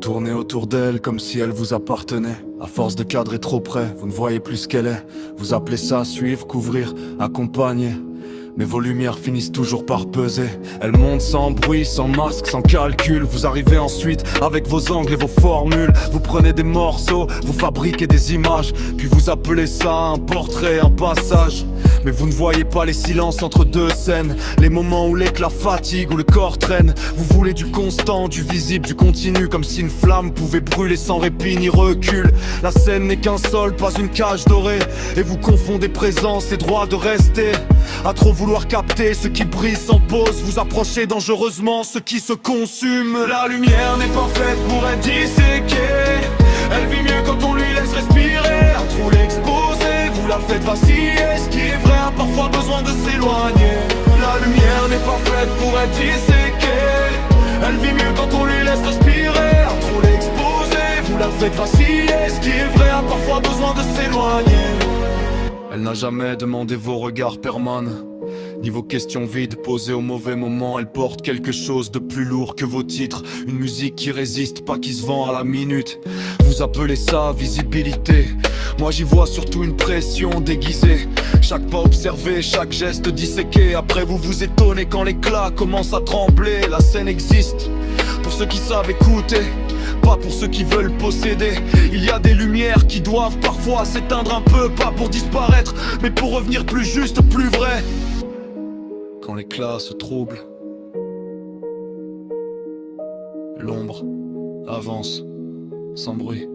tournez autour d'elle comme si elle vous appartenait. À force de cadrer trop près, vous ne voyez plus ce qu'elle est. Vous appelez ça suivre, couvrir, accompagner. Mais vos lumières finissent toujours par peser. Elles montent sans bruit, sans masque, sans calcul. Vous arrivez ensuite avec vos angles et vos formules. Vous prenez des morceaux, vous fabriquez des images. Puis vous appelez ça un portrait, un passage. Mais vous ne voyez pas les silences entre deux scènes. Les moments où l'éclat fatigue, où le corps traîne. Vous voulez du constant, du visible, du continu. Comme si une flamme pouvait brûler sans répit ni recul. La scène n'est qu'un sol, pas une cage dorée. Et vous confondez présence et droit de rester. À trop vouloir capter ce qui brille sans pause, vous approchez dangereusement ce qui se consume. La lumière n'est pas faite pour être disséquée. Elle vit mieux quand on lui laisse respirer. À trop l'exposer, vous la faites vaciller. Ce qui est vrai a parfois besoin de s'éloigner. La lumière n'est pas faite pour être disséquée. Elle vit mieux quand on lui laisse respirer. À trop l'exposer, vous la faites vaciller. Ce qui est vrai a parfois besoin de s'éloigner. Elle n'a jamais demandé vos regards permanents, ni vos questions vides posées au mauvais moment. Elle porte quelque chose de plus lourd que vos titres. Une musique qui résiste, pas qui se vend à la minute. Vous appelez ça visibilité. Moi j'y vois surtout une pression déguisée. Chaque pas observé, chaque geste disséqué. Après vous vous étonnez quand l'éclat commence à trembler. La scène existe pour ceux qui savent écouter, pas pour ceux qui veulent posséder. Il y a des lumières qui doivent parfois s'éteindre un peu. Pas pour disparaître, mais pour revenir plus juste, plus vrai. Quand l'éclat se trouble, l'ombre avance sans bruit.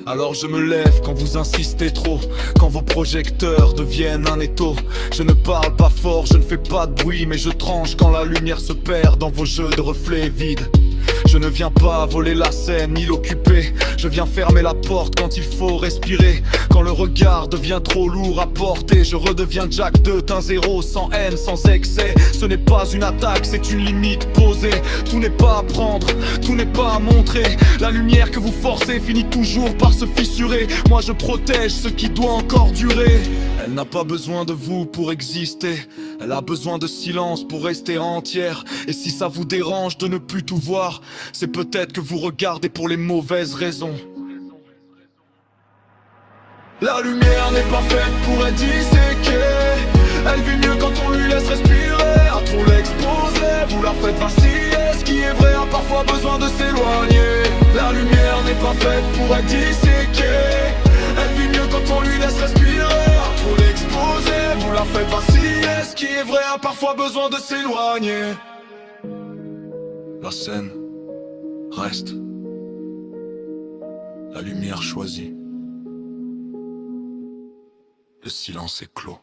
Alors je me lève quand vous insistez trop, quand vos projecteurs deviennent un étau. Je ne parle pas fort, je ne fais pas de bruit, mais je tranche quand la lumière se perd dans vos jeux de reflets vides. Je ne viens pas voler la scène ni l'occuper. Je viens fermer la porte quand il faut respirer. Quand le regard devient trop lourd à porter, je redeviens Jack 2.0, sans haine, sans excès. Ce n'est pas une attaque, c'est une limite posée. Tout n'est pas à prendre, tout n'est pas à montrer. La lumière que vous forcez finit toujours par se fissurer. Moi je protège ce qui doit encore durer. Elle n'a pas besoin de vous pour exister. Elle a besoin de silence pour rester entière. Et si ça vous dérange de ne plus tout voir, c'est peut-être que vous regardez pour les mauvaises raisons. La lumière n'est pas faite pour être disséquée. Elle vit mieux quand on lui laisse respirer. À trop l'exposer, vous la faites vaciller. Ce qui est vrai a parfois besoin de s'éloigner. La lumière n'est pas faite pour être disséquée. Elle vit mieux quand on lui laisse respirer. À trop l'exposer, vous la faites vaciller. Ce qui est vrai a parfois besoin de s'éloigner. La scène reste. La lumière choisit. Le silence est clos.